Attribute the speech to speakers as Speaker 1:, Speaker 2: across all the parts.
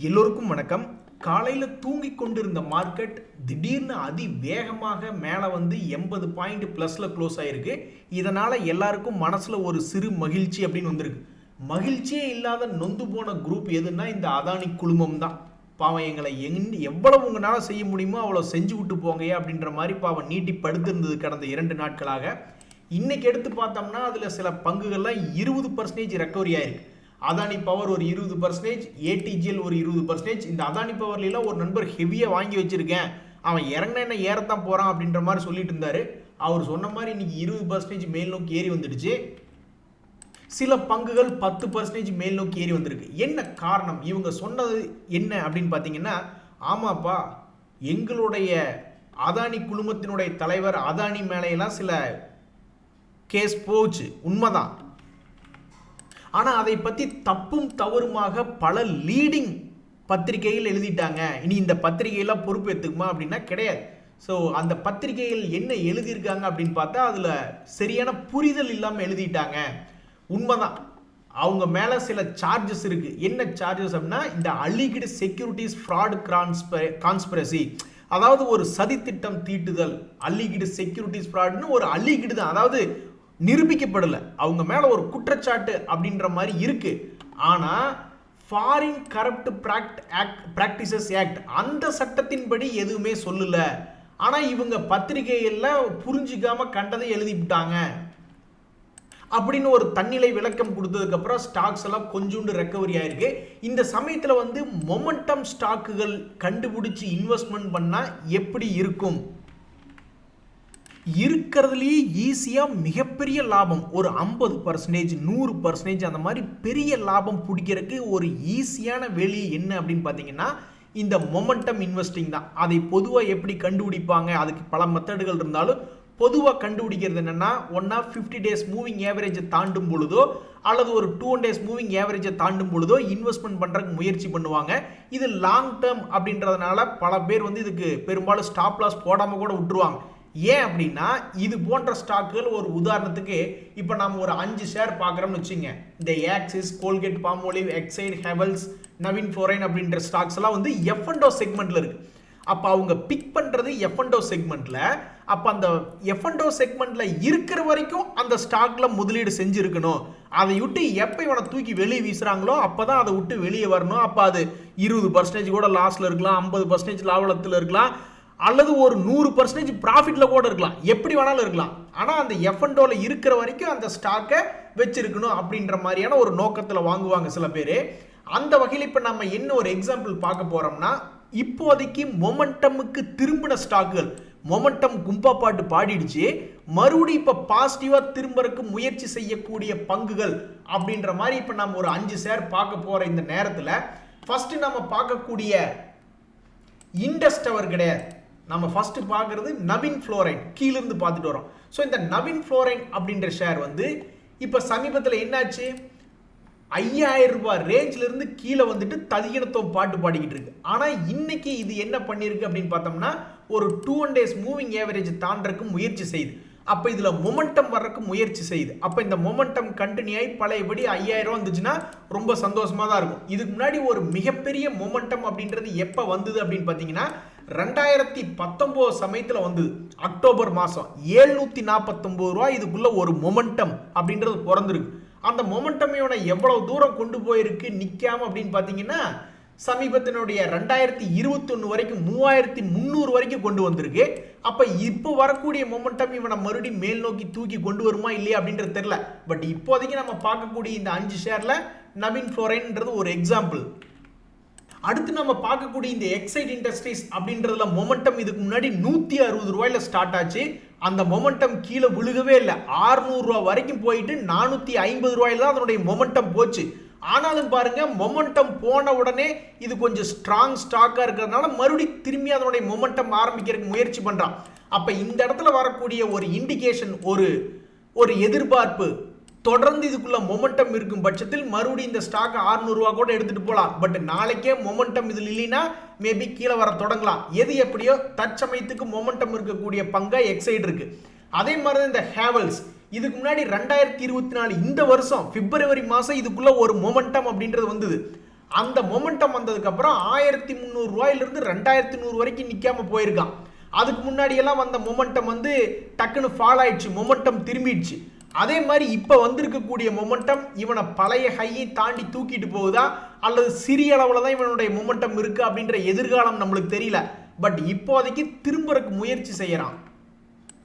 Speaker 1: எல்லோருக்கும் வணக்கம். காலையில் தூங்கி கொண்டிருந்த மார்க்கெட் திடீர்னு அதிவேகமாக மேலே வந்து 80 பாயிண்ட் ப்ளஸில் க்ளோஸ் ஆகிருக்கு. இதனால் எல்லாருக்கும் மனசில் ஒரு சிறு மகிழ்ச்சி அப்படின்னு வந்திருக்கு. மகிழ்ச்சியே இல்லாத நொந்து போன குரூப் எதுன்னா இந்த அதானி குழுமம் தான். பாவம் எங்களை எவ்வளவு உங்களால் செய்ய முடியுமோ அவ்வளோ செஞ்சு விட்டு போங்கயா அப்படின்ற மாதிரி பாவம் நீட்டி படுத்திருந்தது கடந்த 2 நாட்களாக. இன்னைக்கு எடுத்து பார்த்தோம்னா அதில் சில பங்குகள்லாம் 20% ரெக்கவரி ஆயிருக்கு. அதானி பவர் ஒரு 20%, ஏடிஜிஎல் ஒரு 20%. இந்த அதானி பவர்லாம் ஒரு நண்பர் ஹெவியாக வாங்கி வச்சிருக்கேன், அவன் இறங்கின என்ன ஏறத்தான் போகிறான் அப்படின்ற மாதிரி சொல்லிட்டு இருந்தாரு. அவர் சொன்ன மாதிரி இன்னைக்கு 20% மேல் நோக்கி ஏறி வந்துடுச்சு. சில பங்குகள் 10% மேல் நோக்கி ஏறி வந்திருக்கு. என்ன காரணம்? இவங்க சொன்னது என்ன அப்படின்னு பார்த்தீங்கன்னா, ஆமாப்பா எங்களுடைய அதானி குழுமத்தினுடைய தலைவர் அதானி மேலையெல்லாம் சில கேஸ் போச்சு, உண்மைதான். ஆனால் அதை பற்றி தப்பும் தவறுமாக பல லீடிங் பத்திரிகைகள் எழுதிட்டாங்க. இனி இந்த பத்திரிகையெல்லாம் பொறுப்பு எடுத்துக்குமா அப்படின்னா கிடையாது. ஸோ அந்த பத்திரிகைகள் என்ன எழுதியிருக்காங்க அப்படின்னு பார்த்தா அதில் சரியான புரிதல் இல்லாமல் எழுதிட்டாங்க. உண்மைதான், அவங்க மேலே சில சார்ஜஸ் இருக்குது. என்ன சார்ஜஸ் அப்படின்னா இந்த அலிகிடு செக்யூரிட்டிஸ் ஃப்ராட் கான்ஸ்பிரசி, அதாவது ஒரு சதித்திட்டம் தீட்டுதல். அலிகிடு செக்யூரிட்டிஸ் ஃப்ராட்னு ஒரு அலிகிடு தான், அதாவது நிரூபிக்கப்படலை, அவங்க மேலே ஒரு குற்றச்சாட்டு அப்படின்ற மாதிரி இருக்கு. ஆனால் ஃபாரின் கரப்ட் பிராக்டிசஸ் ஆக்ட் அந்த சட்டத்தின்படி எதுவுமே சொல்லலை. ஆனால் இவங்க பத்திரிகைகளில் புரிஞ்சிக்காம கண்டதை எழுதிவிட்டாங்க அப்படின்னு ஒரு தன்னிலை விளக்கம் கொடுத்ததுக்கப்புறம் ஸ்டாக்ஸ் எல்லாம் கொஞ்சோண்டு ரெக்கவரி ஆயிருக்கு. இந்த சமயத்தில் வந்து மொமெண்டம் ஸ்டாக்குகள் கண்டுபிடிச்சி இன்வெஸ்ட்மெண்ட் பண்ணால் எப்படி இருக்கும்? இருக்கிறதுலேயே ஈஸியாக மிகப்பெரிய லாபம் ஒரு 50%, 100% அந்த மாதிரி பெரிய லாபம் பிடிக்கிறதுக்கு ஒரு ஈஸியான வெளி என்ன அப்படின்னு பார்த்தீங்கன்னா இந்த மொமெண்டம் இன்வெஸ்டிங் தான். அதை பொதுவாக எப்படி கண்டுபிடிப்பாங்க? அதுக்கு பல மெத்தடுகள் இருந்தாலும் பொதுவாக கண்டுபிடிக்கிறது என்னென்னா, ஒன்றா 50 days மூவிங் ஏவரேஜை தாண்டும் பொழுதோ அல்லது ஒரு 200 days மூவிங் ஏவரேஜை தாண்டும் பொழுதோ இன்வெஸ்ட்மெண்ட் பண்ணுறதுக்கு முயற்சி பண்ணுவாங்க. இது லாங் டேர்ம் அப்படின்றதுனால பல பேர் வந்து இதுக்கு பெரும்பாலும் ஸ்டாப் லாஸ் போடாமல் கூட விட்டுருவாங்க. ஏன் அப்படின்னா இது போன்ற ஸ்டாக்குகள் ஒரு உதாரணத்துக்கு இப்போ நம்ம ஒரு 5 ஷேர் பார்க்குறோம்னு வச்சுங்க. இந்த Axis, Colgate, Palmolive, Exide, Havells, Navin fluorine அப்படின்ற ஸ்டாக்ஸ் எல்லாம் வந்து F&O செக்மெண்ட்டில் இருக்குது. அப்போ அவங்க பிக் பண்ணுறது F&O செக்மெண்ட்டில். அப்போ அந்த F&O செக்மெண்ட்டில் இருக்கிற வரைக்கும் அந்த ஸ்டாக்கில் முதலீடு செஞ்சுருக்கணும். அதை விட்டு எப்போ இவனை தூக்கி வெளியே வீசுகிறாங்களோ அப்போ தான் அதை விட்டு வெளியே வரணும். அப்போ அது 20% கூட லாஸில் இருக்கலாம், 50% லாபத்தில் இருக்கலாம், அல்லது ஒரு 100% ப்ராஃபிட்டில் கூட இருக்கலாம், எப்படி வேணாலும் இருக்கலாம். ஆனால் அந்த F&Oவில் இருக்கிற வரைக்கும் அந்த ஸ்டாக்கை வச்சிருக்கணும் அப்படின்ற மாதிரியான ஒரு நோக்கத்தில் வாங்குவாங்க சில பேர். அந்த வகையில் இப்போ நம்ம என்ன ஒரு எக்ஸாம்பிள் பார்க்க போகிறோம்னா, இப்போதைக்கு மொமெண்டமுக்கு திரும்பின ஸ்டாக்குகள், மொமெண்டம் கும்பா பாட்டு பாடிடுச்சு, மறுபடியும் இப்போ பாசிட்டிவாக திரும்பறதுக்கு முயற்சி செய்யக்கூடிய பங்குகள் அப்படின்ற மாதிரி இப்போ நம்ம ஒரு 5 ஷேர் பார்க்க போகிற இந்த நேரத்தில் ஃபஸ்ட்டு நம்ம பார்க்கக்கூடிய இண்டஸ் டவர் கிடையாது. நம்ம ஃபஸ்ட்டு பார்க்குறது நவீன் ஃப்ளோரைன், கீழிருந்து பார்த்துட்டு வரோம். ஸோ இந்த நவீன் ஃப்ளோரைன் அப்படின்ற ஷேர் வந்து இப்போ சமீபத்தில் என்னாச்சு, 5000 ரூபாய் ரேஞ்சிலிருந்து கீழே வந்துட்டு ததிகினத்துவம் பாட்டு பாடிக்கிட்டு இருக்கு. ஆனால் இன்னைக்கு இது என்ன பண்ணியிருக்கு அப்படின்னு பார்த்தோம்னா ஒரு 200 days மூவிங் ஏவரேஜ் தாண்டறதுக்கு முயற்சி செய்யுது. அப்போ இதில் மொமெண்டம் வர்றதுக்கு முயற்சி செய்யுது. அப்போ இந்த மொமெண்டம் கண்டினியூ ஆகி பழையபடி 5000 வந்துச்சுன்னா ரொம்ப சந்தோஷமாக தான் இருக்கும். இதுக்கு முன்னாடி ஒரு மிகப்பெரிய மொமெண்டம் அப்படின்றது எப்போ வந்தது அப்படின்னு பார்த்தீங்கன்னா 2019 சமயத்தில் வந்தது. அக்டோபர் மாதம் 749 ரூபாய் இதுக்குள்ள ஒரு மொமெண்டம் அப்படின்றது பிறந்திருக்கு. அந்த மொமெண்டமையோட எவ்வளவு தூரம் கொண்டு போயிருக்கு நிற்காம அப்படின்னு பார்த்தீங்கன்னா சமீபத்தினுடைய 2021 வரைக்கும் 3300 வரைக்கும் கொண்டு வந்திருக்கு. அப்போ இப்போ வரக்கூடிய மொமெண்டம் இவனை மறுபடியும் மேல் நோக்கி தூக்கி கொண்டு வருமா இல்லையா அப்படின்றது தெரியல. பட் இப்போதைக்கு நம்ம பார்க்கக்கூடிய இந்த 5 ஷேரில் நவீன் ஃப்ளோரைன்ன்றது ஒரு எக்ஸாம்பிள். அடுத்து நம்ம பார்க்கக்கூடிய இந்த எக்ஸைட் இண்டஸ்ட்ரீஸ் அப்படின்றதுல மொமெண்டம் இதுக்கு முன்னாடி 160 ரூபாயில ஸ்டார்ட் ஆச்சு. அந்த மொமெண்டம் கீழே விழுகவே இல்லை, 600 ரூபா வரைக்கும் போயிட்டு 450 ரூபாயில தான் அதனுடைய மொமெண்டம் போச்சு. ஆனாலும் பாருங்க, மொமெண்டம் போன உடனே இது கொஞ்சம் ஸ்ட்ராங் ஸ்டாக்காக இருக்கிறதுனால மறுபடியும் திரும்பி அதனுடைய மொமெண்டம் ஆரம்பிக்கிறதுக்கு முயற்சி பண்ணுறான். அப்போ இந்த இடத்துல வரக்கூடிய ஒரு இண்டிகேஷன், ஒரு எதிர்பார்ப்பு, தொடர்ந்து இதுக்குள்ள மொமெண்டம் இருக்கும் பட்சத்தில் மறுபடியும் இந்த ஸ்டாக் 600 ரூபா கூட எடுத்துட்டு போகலாம். பட் நாளைக்கே மொமெண்டம் இதில் இல்லைன்னா மேபி கீழே வர தொடங்கலாம். எது எப்படியோ தற்சமயத்துக்கு மொமெண்டம் இருக்கக்கூடிய பங்கா எக்ஸைட் இருக்கு. அதே மாதிரி இந்த ஹேவல்ஸ் இதுக்கு முன்னாடி 2024 இந்த வருஷம் பிப்ரவரி மாதம் இதுக்குள்ள ஒரு மொமெண்டம் அப்படின்றது வந்தது. அந்த மொமெண்டம் வந்ததுக்கு அப்புறம் 1300 ரூபாயிலிருந்து 2100 வரைக்கும் நிக்காம போயிருக்கான். அதுக்கு முன்னாடி எல்லாம் வந்த மொமெண்டம் வந்து டக்குன்னு ஃபால் ஆயிடுச்சு, மொமெண்டம் திரும்பிடுச்சு. அதே மாதிரி இப்ப வந்திருக்கக்கூடிய மொமெண்டம் இவனை பழைய ஹையை தாண்டி தூக்கிட்டு போகுதா அல்லது சிறிய அளவுல தான் இவனுடைய மொமெண்டம் இருக்கு அப்படின்ற எதிர்காலம் நம்மளுக்கு தெரியல. பட் இப்போதைக்கு திரும்பறதுக்கு முயற்சி செய்யறான்.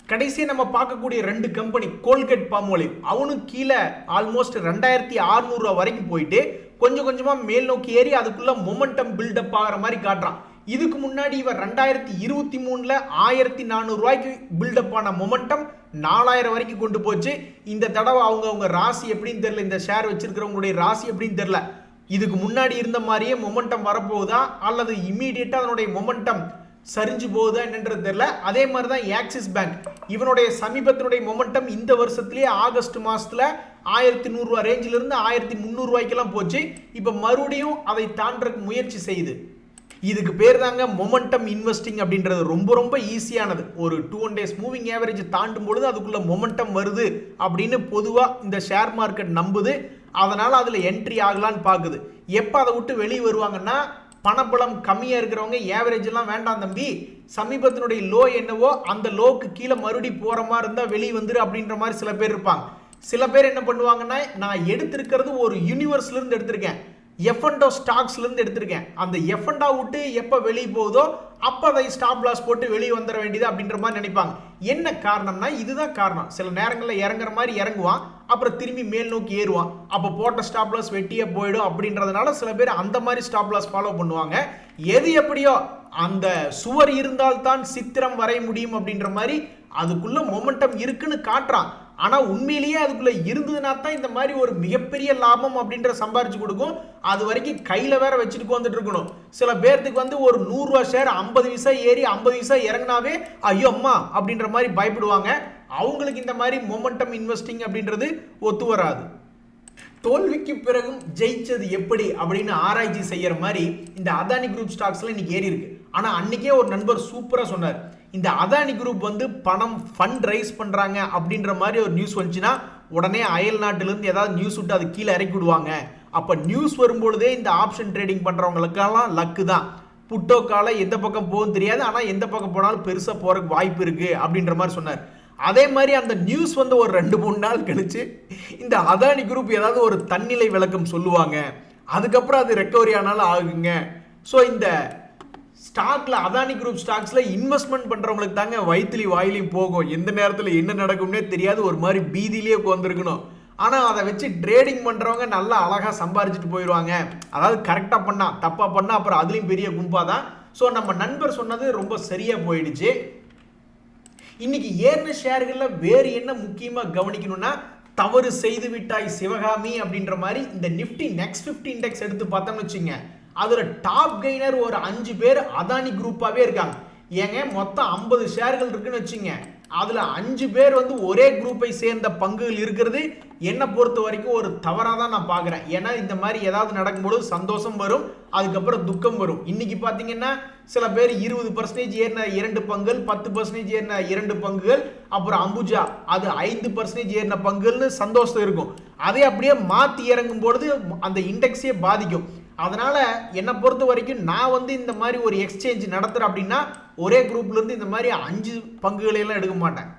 Speaker 1: கடைசியாக நம்ம பார்க்கக்கூடிய 2 கம்பெனி, கோல்கேட் பால்மோலிவ், அவனும் கீழே ஆல்மோஸ்ட் 2600 ரூபா வரைக்கும் போயிட்டு கொஞ்சம் கொஞ்சமா மேல் நோக்கி ஏறி அதுக்குள்ள மொமெண்டம் பில்டப் ஆகிற மாதிரி காட்டுறான். இதுக்கு முன்னாடி இவர் 2023ல 1400 ரூபாய்க்கு பில்டப் ஆன மொமெண்டம் 4000 வரைக்கும் கொண்டு போச்சு. இந்த தடவை அவங்க ராசி எப்படின்னு தெரியல, இந்த ஷேர் வச்சிருக்கிறவங்களுடைய ராசி எப்படின்னு தெரியல. இதுக்கு முன்னாடி இருந்த மாதிரியே மொமெண்டம் வரப்போகுதா அல்லது இம்மீடியட்டா அதனுடைய மொமெண்டம் சரிஞ்சு போகுதா என்னன்றது தெரியல. அதே மாதிரி தான் ஆக்சிஸ் பேங்க், இவனுடைய சமீபத்தினுடைய மொமெண்டம் இந்த வருஷத்திலேயே ஆகஸ்ட் மாசத்துல 1100 ரூபாய் ரேஞ்சில இருந்து 1300 ரூபாய்க்கெல்லாம் போச்சு. இப்ப மறுபடியும் அதை தாண்டறதுக்கு முயற்சி செய்யுது. இதுக்கு பேர் தாங்க மொமெண்டம் இன்வெஸ்டிங் அப்படின்றது. ரொம்ப ரொம்ப ஈஸியானது. ஒரு 2 days மூவிங் ஆவரேஜ் தாண்டும் பொழுது அதுக்குள்ள மொமெண்டம் வருது அப்படின்னு பொதுவா இந்த ஷேர் மார்க்கெட் நம்புது. அதனால அதுல என்ட்ரி ஆகலான்னு பாக்குது. எப்ப அதை விட்டு வெளியே வருவாங்கன்னா, பணபலம் கம்மியா இருக்கிறவங்க ஏவரேஜ் எல்லாம் வேண்டாம் தம்பி, சமீபத்தினுடைய லோ என்னவோ அந்த லோக்கு கீழே மறுபடி போற மாதிரி இருந்தா வெளியே வந்துரு அப்படின்ற மாதிரி சில பேர் இருப்பாங்க. சில பேர் என்ன பண்ணுவாங்கன்னா, நான் எடுத்திருக்கிறது ஒரு யூனிவர்ஸ்ல இருந்து எடுத்திருக்கேன், எஃப்என்டோ ஸ்டாக்ஸ்ல இருந்து எடுத்திருக்கேன், அந்த எஃப்என்டா விட்டு எப்ப வெளியே போகுதோ அப்ப அதை ஸ்டாப் லாஸ் போட்டு வெளியே வந்துட வேண்டியது அப்படின்ற மாதிரி நினைப்பாங்க. என்ன காரணம்னா இதுதான் காரணம். சில நேரங்களில் இறங்குற மாதிரி இறங்குவான், அப்புறம் திரும்பி மேல் நோக்கி ஏறுவான், அப்ப போட்ட ஸ்டாப் லாஸ் வெட்டியே போயிடும் அப்படின்றதுனால சில பேர் அந்த மாதிரி ஸ்டாப் லாஸ் ஃபாலோ பண்ணுவாங்க. எது எப்படியோ அந்த சுவர் இருந்தால்தான் சித்திரம் வரைய முடியும் அப்படின்ற மாதிரி அதுக்குள்ள மொமெண்டம் இருக்குன்னு காட்டுறான். ஆனா உண்மையிலேயே அதுக்குள்ள இருந்ததுனா தான் இந்த மாதிரி ஒரு மிகப்பெரிய லாபம் அப்படின்ற சம்பாரிச்சு கொடுக்கும். அது வரைக்கும் கையில வேற வச்சுட்டு வந்துட்டு இருக்கணும். சில பேர்த்துக்கு வந்து ஒரு 100 ரூபாய் ஷேர் 50 பைசா ஏறி 50 பைசா இறங்கினாவே ஐயோ அம்மா அப்படின்ற மாதிரி பயப்படுவாங்க. அவங்களுக்கு இந்த மாதிரி மொமெண்டம் இன்வெஸ்டிங் அப்படின்றது ஒத்து வராது. தோல்விக்கு பிறகும் ஜெயிச்சது எப்படி அப்படின்னு ஆராய்ச்சி செய்யற மாதிரி இந்த அதானி குரூப் ஸ்டாக்ஸ்ல இன்னைக்கு ஏறி இருக்கு. ஆனா அன்னைக்கே ஒரு நண்பர் சூப்பரா சொன்னார், இந்த அதானி குரூப் வந்து பணம் ஃபண்ட் ரைஸ் பண்றாங்க அப்படின்ற மாதிரி ஒரு நியூஸ் வந்துச்சுன்னா உடனே அயல் நாட்டிலிருந்து ஏதாவது நியூஸ் விட்டு அது கீழே இறக்கி விடுவாங்க. அப்ப நியூஸ் வரும்பொழுதே இந்த ஆப்ஷன் ட்ரேடிங் பண்றவங்களுக்கெல்லாம் லக்கு தான். புட்டோ கால எந்த பக்கம் போகும் தெரியாது, ஆனா எந்த பக்கம் போனாலும் பெருசா போறதுக்கு வாய்ப்பு இருக்கு அப்படின்ற மாதிரி சொன்னார். அதே மாதிரி அந்த நியூஸ் வந்து ஒரு 2-3 நாள் கழிச்சு இந்த அதானி குரூப் ஏதாவது ஒரு தன்னிலை விளக்கம் சொல்லுவாங்க, அதுக்கப்புறம் அது ரெக்கவரி ஆனாலும் ஆகுங்க. ஸோ இந்த ஸ்டாக்ல அதானி குரூப் ஸ்டாக்ஸ்ல இன்வெஸ்ட்மெண்ட் பண்றவங்களுக்கு தாங்க வயிற்றுலி வாயிலையும் போகும். எந்த நேரத்தில் என்ன நடக்கும்னே தெரியாது, ஒரு மாதிரி பீதியிலேயே உட்காந்துருக்கணும். ஆனா அதை வச்சு ட்ரேடிங் பண்றவங்க நல்லா அழகா சம்பாரிச்சுட்டு போயிடுவாங்க. அதாவது கரெக்டா பண்ணா, தப்பா பண்ணா அப்புறம் அதுலயும் பெரிய கும்பா தான். ஸோ நம்ம நண்பர் சொன்னது ரொம்ப சரியா போயிடுச்சு. இன்னைக்கு ஏறின ஷேர்கள்ல வேறு என்ன முக்கியமா கவனிக்கணும்னா, தவறு செய்து விட்டாய் சிவகாமி அப்படின்ற மாதிரி இந்த நிப்டி நெக்ஸ்ட் 50 இண்டெக்ஸ் எடுத்து பார்த்தோம்னு வச்சுங்க, அதுல டாப் கெய்னர் ஒரு 5 பேர் அதானி குரூப்பாவே இருக்காங்க. ஏங்க மொத்தம் 50 ஷேர்கள் இருக்குன்னு வச்சுங்க, அதுல 5 பேர் வந்து ஒரே குரூப்பை சேர்ந்த பங்குகள் இருக்கிறது என்னை பொறுத்த வரைக்கும் ஒரு தவறாக தான் நான் பார்க்குறேன். ஏன்னா இந்த மாதிரி ஏதாவது நடக்கும்போது சந்தோஷம் வரும், அதுக்கப்புறம் துக்கம் வரும். இன்னைக்கு பார்த்தீங்கன்னா சில பேர் 20% ஏறின 2 பங்குகள், 10% ஏறின 2 பங்குகள், அப்புறம் அம்புஜா அது 5% ஏறின பங்குகள்னு சந்தோஷம் இருக்கும். அதே அப்படியே மாற்றி இறங்கும் பொழுது அந்த இண்டெக்ஸே பாதிக்கும். அதனால என்னை பொறுத்த வரைக்கும் நான் வந்து இந்த மாதிரி ஒரு எக்ஸ்சேஞ்ச் நடத்துறேன் அப்படின்னா ஒரே குரூப்ல இருந்து இந்த மாதிரி 5 பங்குகளை எல்லாம் எடுக்க மாட்டேன்.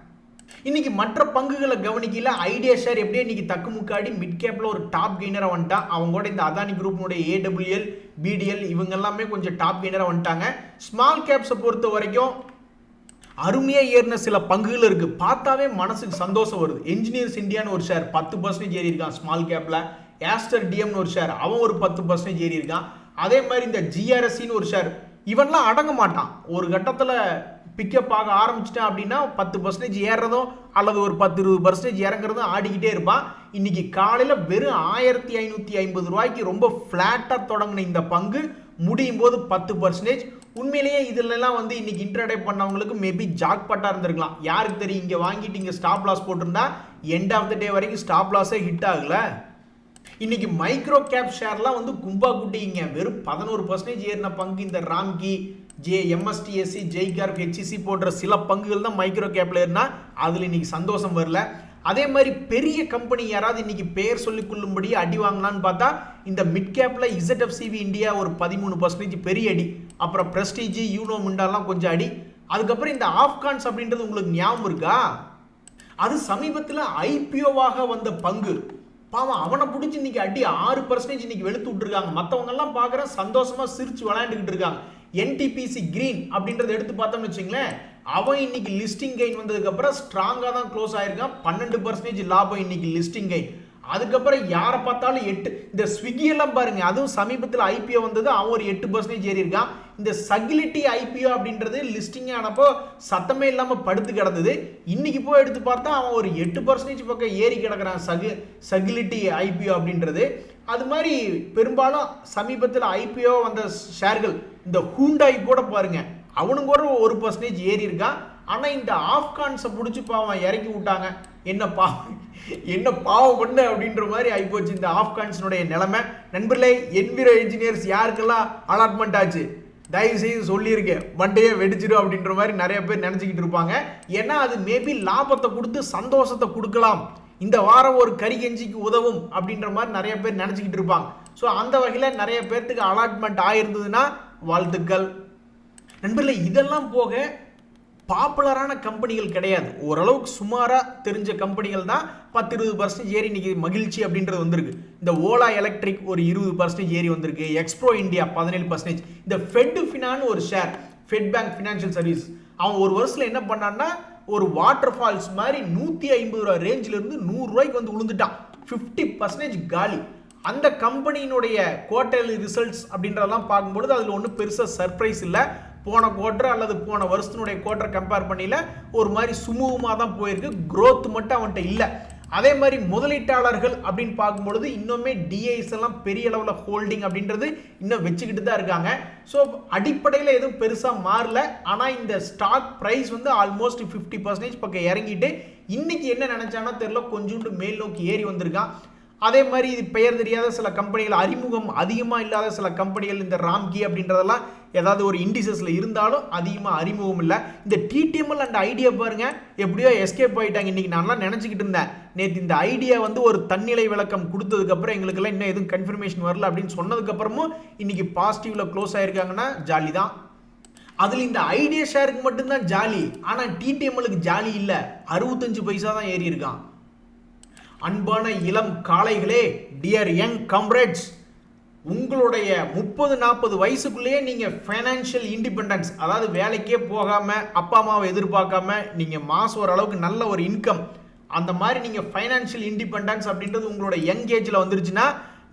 Speaker 1: இன்னைக்கு மற்ற பங்குகளை கவனிக்கல. ஐடியா ஷேர் எப்படியே இன்னைக்கு தக்கு முக்காடி மிட் கேப்ல ஒரு டாப் கெய்னரா வந்துட்டான். அவங்க கூட இந்த அதானி குரூப்னுடைய AWL, BDL இவங்க எல்லாமே கொஞ்சம் டாப் கெய்னரா வந்துட்டாங்க. ஸ்மால் கேப்ஸை பொறுத்த வரைக்கும் அருமையா ஏறின சில பங்குகள் இருக்கு, பார்த்தாவே மனசுக்கு சந்தோஷம் வருது. என்ஜினியர்ஸ் இந்தியான்னு ஒரு ஷேர் 10% ஏறி இருக்கான் ஸ்மால் கேப்ல. ஆஸ்டர் டிஎம்னு ஒரு ஷேர் அவன் ஒரு 10% ஏறி இருக்கான். அதே மாதிரி இந்த GRSன்னு ஒரு ஷேர், இவன்லாம் அடங்க மாட்டான். ஒரு கட்டத்தில் பிக்கப் ஆக ஆரம்பிச்சிட்டான் அப்படின்னா 10% ஏறுறதும் அல்லது ஒரு 10-20% இறங்குறதும் ஆடிக்கிட்டே இருப்பான். இன்னைக்கு காலையில் வெறும் 1550 ரூபாய்க்கு ரொம்ப ஃப்ளாட்டாக தொடங்கின இந்த பங்கு முடியும் போது 10%. உண்மையிலேயே இதுலலாம் வந்து இன்னைக்கு இன்ட்ராடே பண்ணவங்களுக்கு மேபி ஜாக் பட்டா இருந்திருக்கலாம். யாருக்கு தெரியும், இங்கே வாங்கிட்டு இங்கே ஸ்டாப் லாஸ் போட்டிருந்தா எண்ட் ஆஃப் த டே வரைக்கும் ஸ்டாப் லாஸே ஹிட் ஆகல. இன்னைக்கு மைக்ரோ கேப் ஷேர்லாம் வந்து கும்பா குட்டிங்க. வெறும் 11% ஏறின பங்கு இந்த ராம்கி, MSTSC, ஜெய்கார்ப், HEC போன்ற சில பங்குகள் தான் மைக்ரோ கேப்ல ஏறினா அதுல இன்னைக்கு சந்தோஷம் வரல. அதே மாதிரி பெரிய கம்பெனி யாராவது இன்னைக்கு பெயர் சொல்லிக் கொள்ளும்படி அடி வாங்கலான்னு பார்த்தா இந்த மிட் கேப்ல இசட்எஃப்சிவி இந்தியா ஒரு 13% பெரிய அடி, அப்புறம் பிரஸ்டீஜ் யூனோ மிண்டாலாம் கொஞ்சம் அடி. அதுக்கப்புறம் இந்த ஆப்கான்ஸ் அப்படின்றது உங்களுக்கு ஞாபகம் இருக்கா? அது சமீபத்தில் ஐபிஓவாக வந்த பங்கு. பாவம் அவனை பிடிச்சி இன்னைக்கு அடி 6% இன்னைக்கு வெளுத்து விட்டுருக்காங்க. மற்றவங்க எல்லாம் பார்க்குற சந்தோஷமா சிரிச்சு விளையாண்டுக்கிட்டு இருக்காங்க. என்டிபிசி கிரீன் அப்படின்றத எடுத்து பார்த்தோம்னு வச்சுங்களேன், அவன் இன்னைக்கு லிஸ்டிங் கெயின் வந்ததுக்கு அப்புறம் ஸ்ட்ராங்கா தான் க்ளோஸ் ஆயிருக்கான். 12% லாபம் இன்னைக்கு லிஸ்டிங் கெயின். அதுக்கப்புறம் யாரை பார்த்தாலும் 8. இந்த ஸ்விக்கி எல்லாம் பாருங்க, அதுவும் சமீபத்தில் ஐபிஓ வந்தது, அவன் ஒரு 8% ஏறி இருக்கான். இந்த சகிலிட்டி ஐபிஓ அப்படின்றது லிஸ்டிங் ஆனப்போ சத்தமே இல்லாமல் படுத்து கிடந்தது. இன்னைக்கு போய் எடுத்து பார்த்தா அவன் ஒரு 8% பக்கம் ஏறி கிடக்கிறான் சகிலிட்டி ஐபிஓ அப்படின்றது. அது மாதிரி பெரும்பாலும் சமீபத்தில் ஐபிஓ வந்த ஷேர்கள், இந்த ஹூண்டாய் கூட பாருங்க, அவனுக்கு ஒரு 1% ஏறி இருக்கான். ஆனால் இந்த ஆப்கான்ஸை பிடிச்சி பாவம் இறக்கி விட்டாங்க. என்ன பாவம் பண்ண அப்படின்ற மாதிரி ஆகிப்போச்சு இந்த ஆப்கான்ஸினுடைய நிலைமை. நண்பர்களே, என்விரோ இன்ஜினியர்ஸ் யாருக்கெல்லாம் அலாட்மெண்ட் ஆச்சு தயவு செய்து சொல்லியிருக்கேன், மண்டையே வெடிச்சிடும் அப்படின்ற மாதிரி நிறைய பேர் நினச்சிக்கிட்டு இருப்பாங்க. ஏன்னா அது மேபி லாபத்தை கொடுத்து சந்தோஷத்தை கொடுக்கலாம், இந்த வாரம் ஒரு கறி கெஞ்சிக்கு உதவும் அப்படின்ற மாதிரி நிறைய பேர் நினச்சிக்கிட்டு இருப்பாங்க. ஸோ அந்த வகையில் நிறைய பேர்த்துக்கு அலாட்மெண்ட் ஆயிருந்ததுன்னா வாழ்த்துக்கள். நண்பர்களே, இதெல்லாம் போக பாப்புலரான கம்பெனிகள் கிடையாது, ஓரளவுக்கு சுமாராக தெரிஞ்ச கம்பெனிகள் தான் 10-20% ஏறி இன்னைக்கு மகிழ்ச்சி அப்படின்றது வந்திருக்கு. இந்த ஓலா எலக்ட்ரிக் ஒரு 20% ஏறி வந்திருக்கு. எக்ஸ்ப்ரோ இந்தியா 17%. இந்த ஃபெட் ஃபினான்னு ஒரு share, fed bank financial service, அவன் ஒரு வருஷத்தில் என்ன பண்ணான்னா ஒரு வாட்டர் ஃபால்ஸ் மாதிரி 150 ரூபா ரேஞ்சில் இருந்து 100 ரூபாய்க்கு வந்து விழுந்துட்டான். 50% காலி. அந்த கம்பெனியினுடைய குவார்டர்லி ரிசல்ட்ஸ் அப்படின்றதெல்லாம் பார்க்கும்பொழுது அதில் ஒன்றும் பெருசாக சர்ப்ரைஸ் இல்லை. போன குவார்டர் அல்லது போன வருஷத்தினுடைய குவார்டர் கம்பேர் பண்ணல ஒரு மாதிரி சுமூகமாக தான் போயிருக்கு. க்ரோத் மட்டும் அவன்கிட்ட இல்லை. அதே மாதிரி முதலீட்டாளர்கள் அப்படின்னு பார்க்கும்பொழுது இன்னுமே டிஐஸ் எல்லாம் பெரிய அளவில் ஹோல்டிங் அப்படின்றது இன்னும் வச்சுக்கிட்டு தான் இருக்காங்க. ஸோ அடிப்படையில் எதுவும் பெருசாக மாறல. ஆனால் இந்த ஸ்டாக் ப்ரைஸ் வந்து ஆல்மோஸ்ட் 50% பக்கம் இறங்கிட்டு இன்னைக்கு என்ன நினைச்சானோ தெரியல, கொஞ்சோண்டு மேல் நோக்கி ஏறி வந்திருக்கான். அதே மாதிரி இது பெயர் தெரியாத சில கம்பெனிகள், அறிமுகம் அதிகமாக இல்லாத சில கம்பெனிகள், இந்த ராம்கி அப்படின்றதெல்லாம் ஏதாவது ஒரு இண்டிசஸ்ல இருந்தாலும் அதிகமாக அறிமுகம் இல்லை. இந்த டிடிஎம்எல் அண்ட் ஐடியா பாருங்க, எப்படியோ எஸ்கேப் ஆகிட்டாங்க. இன்னைக்கு நான்லாம் நினச்சிக்கிட்டு இருந்தேன், நேற்று இந்த ஐடியா வந்து ஒரு தன்னிலை விளக்கம் கொடுத்ததுக்கப்புறம் எங்களுக்கெல்லாம் இன்னும் எதுவும் கன்ஃபர்மேஷன் வரல அப்படின்னு சொன்னதுக்கப்புறமும் இன்னைக்கு பாசிட்டிவ்ல க்ளோஸ் ஆயிருக்காங்கன்னா ஜாலி தான். அதில் இந்த ஐடியா ஷேருக்கு மட்டும்தான் ஜாலி, ஆனால் டிடிஎம்எலுக்கு ஜாலி இல்லை, 65 பைசா தான் ஏறி இருக்கான். அன்பான இளம் காளைகளே, டியர் யங் காம்ரேட்ஸ், உங்களுடைய 30-40 வயசுக்குள்ளேயே நீங்கள் ஃபைனான்ஷியல் இண்டிபெண்டன்ஸ், அதாவது வேலைக்கே போகாமல் அப்பா அம்மாவை எதிர்பார்க்காம நீங்கள் மாதம் ஓரளவுக்கு நல்ல ஒரு இன்கம், அந்த மாதிரி நீங்கள் ஃபைனான்ஷியல் இண்டிபெண்டன்ஸ் அப்படின்றது உங்களோட யங் ஏஜில் வந்துருச்சுன்னா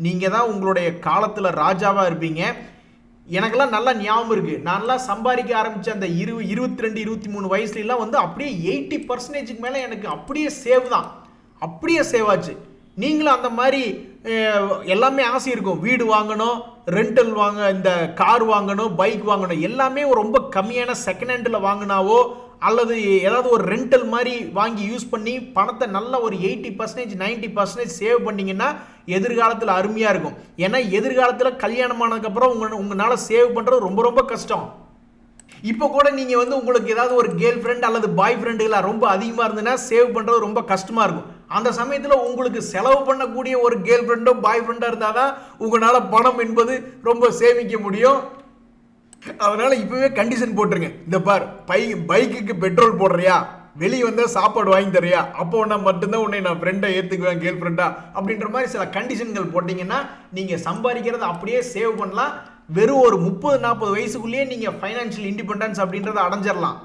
Speaker 1: நீங்கள் தான் உங்களுடைய காலத்தில் ராஜாவாக இருப்பீங்க. எனக்கெல்லாம் நல்லா ஞாபகம் இருக்குது, நான்லாம் சம்பாதிக்க ஆரம்பித்த அந்த 22-23 வயசுலாம் வந்து அப்படியே 80% மேலே எனக்கு அப்படியே சேவ் தான், அப்படியே சேவாச்சு. நீங்களும் அந்த மாதிரி எல்லாமே ஆசை இருக்கும், வீடு வாங்கணும், ரெண்டல் வாங்க, இந்த கார் வாங்கணும், பைக் வாங்கணும், எல்லாமே ரொம்ப கம்மியான செகண்ட் ஹேண்டில் வாங்கினாவோ அல்லது ஏதாவது ஒரு ரெண்டல் மாதிரி வாங்கி யூஸ் பண்ணி பணத்தை நல்ல ஒரு 80%-90% சேவ் பண்ணிங்கன்னா எதிர்காலத்தில் அருமையாக இருக்கும். ஏன்னா எதிர்காலத்தில் கல்யாணம் ஆனதுக்கப்புறம் உங்களால் சேவ் பண்ணுறது ரொம்ப ரொம்ப கஷ்டம். இப்போ கூட நீங்கள் வந்து உங்களுக்கு ஏதாவது ஒரு கேர்ள் ஃப்ரெண்ட் அல்லது பாய் ஃப்ரெண்டுகளாக ரொம்ப அதிகமாக இருந்ததுன்னா சேவ் பண்ணுறது ரொம்ப கஷ்டமாக இருக்கும். அந்த சமயத்தில் உங்களுக்கு செலவு பண்ணக்கூடிய ஒரு கேர்ள் ஃப்ரெண்டோ பாய் ஃப்ரெண்டாக இருந்தால் தான் உங்களால் பணம் என்பது ரொம்ப சேமிக்க முடியும். அதனால் இப்போவே கண்டிஷன் போட்டுருங்க, இந்த பார் பைக்குக்கு பெட்ரோல் போடுறியா, வெளியே வந்தால் சாப்பாடு வாங்கி தரியா, அப்போ நான் மட்டும்தான் உன்னை நான் ஃப்ரெண்டை ஏற்றுக்குவேன் கேர்ள் ஃப்ரெண்டா அப்படின்ற மாதிரி சில கண்டிஷன்கள் போட்டிங்கன்னா நீங்கள் சம்பாதிக்கிறத அப்படியே சேவ் பண்ணலாம். வெறும் ஒரு 30-40 வயசுக்குள்ளேயே நீங்கள் ஃபைனான்ஷியல் இண்டிபெண்டன்ஸ் அப்படின்றத அடைஞ்சிடலாம்.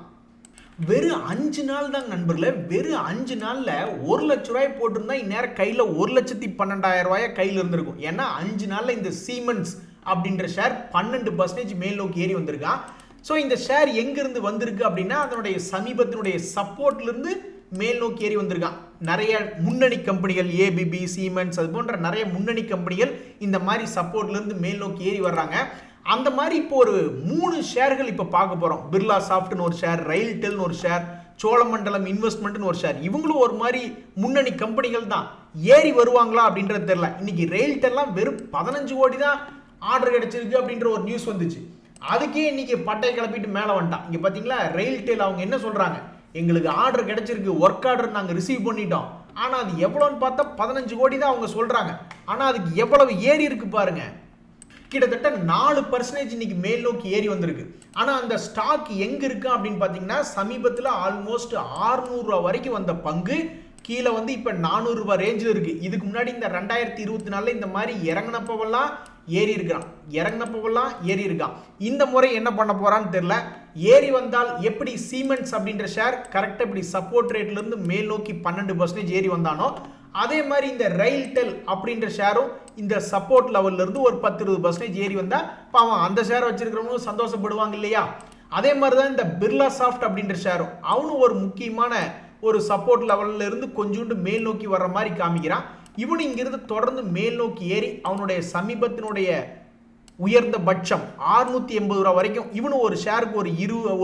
Speaker 1: வெறும் 5 நாள் தான் நண்பர்களே, வெறும் 5 நாளில் 1 லட்ச ரூபாய் போட்டிருந்தா இந்நேரம் கையில் 1,12,000 ரூபாய் கையில் இருந்திருக்கும். ஏன்னா 5 நாளில் இந்த சீமென்ஸ் அப்படின்ற ஷேர் 12% மேல் நோக்கி ஏறி வந்திருக்கான். ஸோ இந்த ஷேர் எங்கிருந்து வந்திருக்கு அப்படின்னா அதனுடைய சமீபத்தினுடைய சப்போர்ட்லேருந்து மேல் நோக்கி ஏறி வந்திருக்கான். நிறைய முன்னணி கம்பெனிகள், ஏபிபி, சீமென்ஸ், அது போன்ற நிறைய முன்னணி கம்பெனிகள் இந்த மாதிரி சப்போர்ட்லேருந்து மேல் நோக்கி ஏறி வர்றாங்க. அந்த மாதிரி இப்போ ஒரு 3 ஷேர்கள் இப்போ பார்க்க போகிறோம். பிர்லா சாஃப்ட்னு ஒரு ஷேர், ரயில்டெல்னு ஒரு ஷேர், சோழமண்டலம் இன்வெஸ்ட்மெண்ட்னு ஒரு ஷேர். இவங்களும் ஒரு மாதிரி முன்னணி கம்பெனிகள் தான். ஏறி வருவாங்களா அப்படின்றது தெரியல. இன்னைக்கு ரயில்டெல்லாம் வெறும் 15 கோடி தான் ஆர்டர் கிடைச்சிருக்கு அப்படின்ற ஒரு நியூஸ் வந்துச்சு. அதுக்கே இன்னைக்கு பட்டை கிளப்பிட்டு மேலே வந்துட்டான். இங்கே பார்த்தீங்களா, ரயில்டெல் அவங்க என்ன சொல்கிறாங்க, எங்களுக்கு ஆர்டர் கிடைச்சிருக்கு, ஒர்க் ஆர்டர் நாங்கள் ரிசீவ் பண்ணிட்டோம், ஆனால் அது எவ்வளோன்னு பார்த்தா 15 கோடி தான் அவங்க சொல்கிறாங்க. ஆனால் அதுக்கு எவ்வளவு ஏறி இருக்கு பாருங்க. கிட்டத்தட்ட 4% இன்னைக்கு மேல் நோக்கி ஏறி வந்திருக்கு. ஆனால் அந்த ஸ்டாக் எங்கே இருக்கு அப்படின்னு பார்த்தீங்கன்னா சமீபத்தில் ஆல்மோஸ்ட் 600 ரூபா வரைக்கும் வந்த பங்கு கீழே வந்து இப்போ 400 ரூபாய் ரேஞ்சில் இருக்கு. இதுக்கு முன்னாடி இந்த 2024 இந்த மாதிரி இறங்கினப்பவெல்லாம் ஏறி இருக்கான். இந்த முறை என்ன பண்ண போறான்னு தெரியல. ஏறி வந்தால் எப்படி சீமென்ஸ் அப்படின்ற ஷேர் கரெக்டாக இப்படி சப்போர்ட் ரேட்ல இருந்து மேல் நோக்கி 12% ஏறி வந்தானோ அதே மாதிரி இந்த ரயில்டெல் அப்படின்ற ஷேரும் இந்த சப்போர்ட் லெவல்ல இருந்து ஒரு 10-20% ஏறி வந்தா பாவம் அந்த ஷேர் வச்சிருக்கிறவங்க சந்தோஷப்படுவாங்க இல்லையா? அதே மாதிரி தான் இந்த பிர்லா சாஃப்ட் அப்படின்ற ஷேரும் அவனும் ஒரு முக்கியமான ஒரு சப்போர்ட் லெவல்ல இருந்து கொஞ்சோண்டு மேல் நோக்கி வர்ற மாதிரி காமிக்கிறான். இவனு இங்கிருந்து தொடர்ந்து மேல் நோக்கி ஏறி அவனுடைய சமீபத்தினுடைய உயர்ந்த பட்சம் 680 ரூபா வரைக்கும் இவனு ஒரு ஷேருக்கு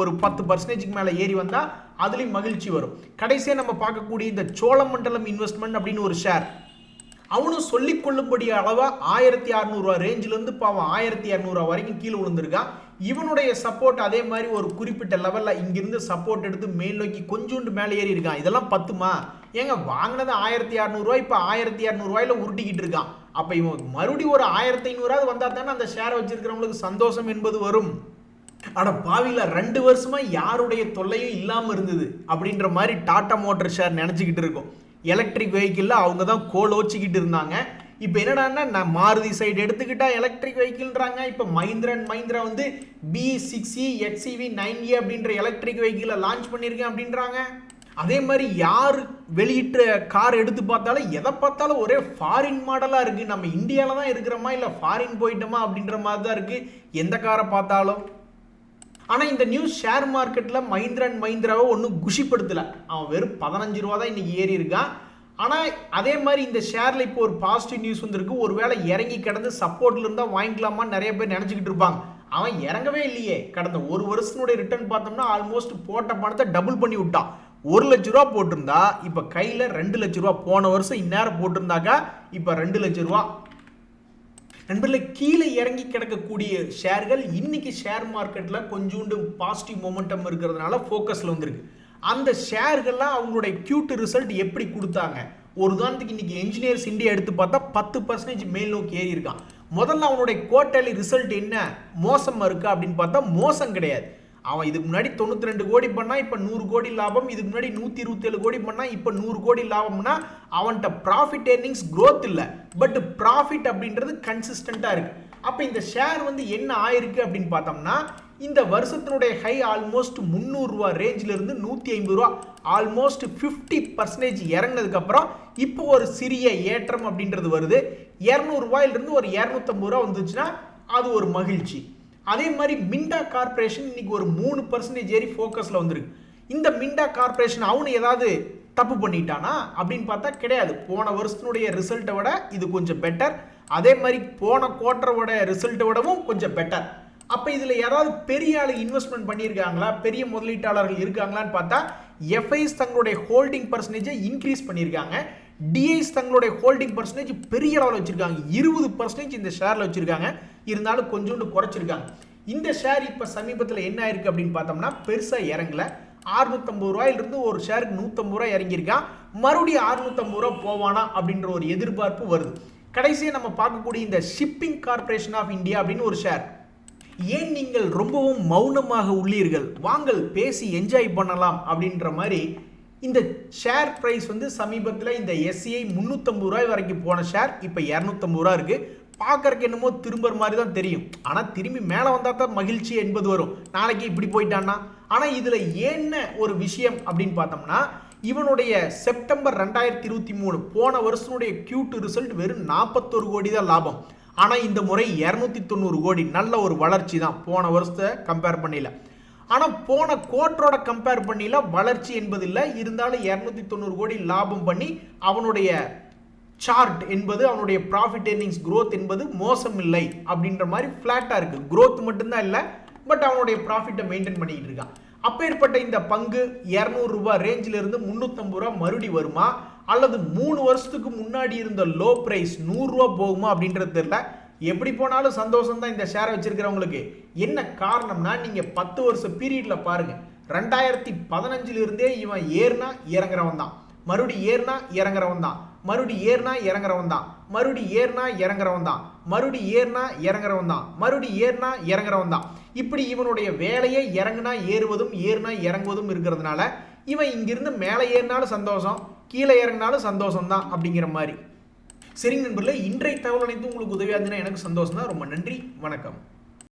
Speaker 1: ஒரு 10% மேலே ஏறி வந்தா அதுலேயும் மகிழ்ச்சி வரும். கடைசியாக நம்ம பார்க்கக்கூடிய இந்த சோழமண்டலம் இன்வெஸ்ட்மெண்ட் அப்படின்னு ஒரு ஷேர் அவனும் சொல்லிக் கொள்ளும்படி அளவா 1600 ரூபா ரேஞ்சிலிருந்து பாவம் 1200 ரூபா வரைக்கும் கீழே விழுந்திருக்கான். இவனுடைய சப்போர்ட் அதே மாதிரி ஒரு குறிப்பிட்ட லெவலில் இங்கிருந்து சப்போர்ட் எடுத்து மேல் நோக்கி கொஞ்சோண்டு மேலே ஏறி இருக்கான். இதெல்லாம் பத்துமா? ஏங்க வாங்கினது 1600 ரூபாய் இப்போ 1200 ரூபாயில உருட்டிக்கிட்டு இருக்கான். அப்போ இவன் மறுபடியும் ஒரு 1500 வந்தால் தானே அந்த ஷேரை வச்சிருக்கிறவங்களுக்கு சந்தோஷம் என்பது வரும். ஆனால் பாவில 2 வருஷமா யாருடைய தொல்லையும் இல்லாமல் இருந்தது அப்படின்ற மாதிரி டாடா மோட்டார் ஷேர் நினச்சிக்கிட்டு இருக்கும். எலக்ட்ரிக் வெஹிக்கிளில் அவங்க தான் கோலோச்சிக்கிட்டு இருந்தாங்க. இப்போ என்னடான்னா நான் மாருதி சைடு எடுத்துக்கிட்டா எலக்ட்ரிக் வெஹிக்கிள்ன்றாங்க. இப்போ மஹிந்திரா வந்து B6e XEV 9e அப்படின்ற எலக்ட்ரிக் வெஹிக்கிளை லான்ச் பண்ணியிருக்கேன் அப்படின்றாங்க. அதே மாதிரி யார் வெளியிட்ட கார் எடுத்து பார்த்தாலும் எதை பார்த்தாலும் ஒரே ஃபாரின் மாடலாக இருக்குது. நம்ம இந்தியாவில் தான் இருக்கிறோமா இல்லை ஃபாரின் போயிட்டோமா அப்படின்ற மாதிரி தான் இருக்குது எந்த காரை பார்த்தாலும். ஆனால் இந்த நியூஸ் ஷேர் மார்க்கெட்டில் மஹிந்திராவை ஒன்றும் குஷிப்படுத்தலை. அவன் வெறும் 15 ரூபா தான் இன்னைக்கு ஏறி இருக்கான். ஆனால் அதே மாதிரி இந்த ஷேரில் இப்போ ஒரு பாசிட்டிவ் நியூஸ் வந்துருக்கு. ஒருவேளை இறங்கி கிடந்து சப்போர்ட்ல இருந்தால் வாங்கிக்கலாமான்னு நிறைய பேர் நினச்சிக்கிட்டு இருப்பாங்க. அவன் இறங்கவே இல்லையே. கடந்த ஒரு வருஷத்தினுடைய ரிட்டர்ன் பார்த்தோம்னா ஆல்மோஸ்ட் போட்ட பணத்தை டபுள் பண்ணி விட்டான். 1 லட்ச ரூபா போட்டிருந்தா இப்போ கையில் 2 லட்ச ரூபா. போன வருஷம் இந்நேரம் போட்டிருந்தாக்கா இப்போ 2 லட்ச ரூபா. நண்பர்களே, கீழே இறங்கி கிடக்கக்கூடிய ஷேர்கள் இன்னைக்கு ஷேர் மார்க்கெட்டில் கொஞ்சோண்டு பாசிட்டிவ் மொமெண்டம் இருக்கிறதுனால ஃபோக்கஸில் வந்திருக்கு. அந்த ஷேர்கள்லாம் அவங்களுடைய Q2 ரிசல்ட் எப்படி கொடுத்தாங்க? ஒரு உதாரணத்துக்கு இன்னைக்கு என்ஜினியர்ஸ் இந்தியா எடுத்து பார்த்தா 10% மேல் நோக்கி ஏறி இருக்கான். முதல்ல அவனுடைய குவார்டர்லி ரிசல்ட் என்ன மோசமாக இருக்கா அப்படின்னு பார்த்தா மோசம் கிடையாது. அவன் இதுக்கு முன்னாடி 92 கோடி பண்ணா இப்போ 100 கோடி லாபம். இதுக்கு முன்னாடி 127 கோடி பண்ணா இப்போ 100 கோடி லாபம்னா அவன்கிட்ட ப்ராஃபிட் ஏர்னிங்ஸ் க்ரோத் இல்லை, பட் ப்ராஃபிட் அப்படின்றது கன்சிஸ்டண்டாக இருக்கு. அப்போ இந்த ஷேர் வந்து என்ன ஆயிருக்கு அப்படின்னு பார்த்தோம்னா இந்த வருஷத்தினுடைய ஹை ஆல்மோஸ்ட் 300 ரூபா ரேஞ்சில் இருந்து 150 ரூபா ஆல்மோஸ்ட் 50% இறங்கினதுக்கு அப்புறம் இப்போ ஒரு சிறிய ஏற்றம் அப்படின்றது வருது. 200 ரூபாயிலிருந்து ஒரு 250 ரூபா வந்துச்சுன்னா அது ஒரு மகிழ்ச்சி. அதே மாதிரி மிண்டா கார்பரேஷன் இன்னைக்கு ஒரு 3% ஏறி ஃபோக்கஸில் வந்துருக்கு. இந்த மிண்டா கார்பரேஷன் அவனு ஏதாவது தப்பு பண்ணிட்டானா அப்படின்னு பார்த்தா கிடையாது. போன வருஷத்தினுடைய ரிசல்ட்டை விட இது கொஞ்சம் பெட்டர். அதே மாதிரி போன குவார்ட்டரோட ரிசல்ட்டை விடவும் கொஞ்சம் பெட்டர். அப்போ இதில் யாராவது பெரிய ஆளு இன்வெஸ்ட்மெண்ட் பண்ணியிருக்காங்களா, பெரிய முதலீட்டாளர்கள் இருக்காங்களான்னு பார்த்தா எஃப்ஐஸ் தங்களுடைய ஹோல்டிங் பர்சன்டேஜை இன்க்ரீஸ் பண்ணியிருக்காங்க. டிஐஸ் தங்களுடைய ஹோல்டிங் பர்சன்டேஜ் பெரிய அளவில் வச்சிருக்காங்க. 20% இந்த ஷேரில் வச்சிருக்காங்க. இருந்தாலும் கொஞ்சோண்டு குறைச்சிருக்காங்க. இந்த ஷேர் இப்போ சமீபத்தில் என்ன ஆயிருக்கு அப்படின்னு பார்த்தோம்னா பெருசாக இறங்கல. 650 ரூபாயிலிருந்து ஒரு ஷேருக்கு 150 ரூபாய் இறங்கியிருக்கான். மறுபடியும் 650 ரூபா போவானா அப்படின்ற ஒரு எதிர்பார்ப்பு வருது. கடைசியாக நம்ம பார்க்கக்கூடிய இந்த ஷிப்பிங் கார்பரேஷன் ஆஃப் இந்தியா அப்படின்னு ஒரு ஷேர். ஏன் நீங்கள் ரொம்பவும் மௌனமாக உள்ளீர்கள், வாங்கள் பேசி என்ஜாய் பண்ணலாம் அப்படின்ற மாதிரி இந்த ஷேர் பிரைஸ் வந்து சமீபத்தில் இந்த எஸ்சிஐ 350 ரூபாய் வரைக்கும் போன ஷேர் இப்போ 250 ரூபா இருக்கு. பார்க்கறக்கு என்னமோ திரும்புற மாதிரி தான் தெரியும். ஆனால் திரும்பி மேலே வந்தால் தான் மகிழ்ச்சி என்பது வரும். நாளைக்கு இப்படி போயிட்டான்னா. ஆனால் இதில் என்ன ஒரு விஷயம் அப்படின்னு பார்த்தோம்னா இவனுடைய செப்டம்பர் 2023 போன வருஷனுடைய Q2 ரிசல்ட் வெறும் 41 கோடி தான் லாபம். ஆனால் இந்த முறை 290 கோடி. நல்ல ஒரு வளர்ச்சி தான் போன வருஷத்தை கம்பேர் பண்ணல. ஆனால் போன குவார்ட்டரோட கம்பேர் பண்ணல வளர்ச்சி என்பது இல்லை. இருந்தாலும் 290 கோடி லாபம் பண்ணி அவனுடைய சார்ட் என்பது அவனுடைய ப்ராஃபிட் ஏர்னிங்ஸ் க்ரோத் என்பது மோசம் இல்லை அப்படின்ற மாதிரி ஃப்ளாட்டாக இருக்குது. க்ரோத் மட்டும்தான் இல்லை, பட் அவனுடைய ப்ராஃபிட்டை மெயின்டைன் பண்ணிக்கிட்டு இருக்கான். அப்பேற்பட்ட இந்த பங்கு 200 ரூபாய் ரேஞ்சில் இருந்து 350 ரூபா மறுபடி வருமா அல்லது 3 வருஷத்துக்கு முன்னாடி இருந்த லோ பிரைஸ் 100 ரூபா போகுமா அப்படின்றது தெரியல. எப்படி போனாலும் சந்தோஷம் தான் இந்த ஷேரை வச்சிருக்கிறவங்களுக்கு. என்ன காரணம்னா நீங்க 10 வருஷ பீரியட்ல பாருங்க. 2015 இருந்தே இவன் ஏறினா இறங்குறவன் தான். மறுபடி ஏறினா இறங்குறவன் தான், மறுபடி ஏறினா இறங்குறவன் தான், மறுபடி ஏறினா இறங்குறவன் தான், மறுபடி ஏறினா இறங்குறவன் தான், மறுபடி ஏறினா இறங்குறவன் தான். இப்படி இவனுடைய வேலையே இறங்குனா ஏறுவதும் ஏறினா இறங்குவதும் இருக்கிறதுனால இவன் இங்கிருந்து மேலே ஏறினாலும் சந்தோஷம், கீழே இறங்கினாலும் சந்தோஷம் தான் அப்படிங்கிற மாதிரி. சரிங்க நண்பர்களே, இன்றைய தகவல் அனைத்தும் உங்களுக்கு உதவியாக இருந்ததுன்னா எனக்கு சந்தோஷம் தான். ரொம்ப நன்றி, வணக்கம்.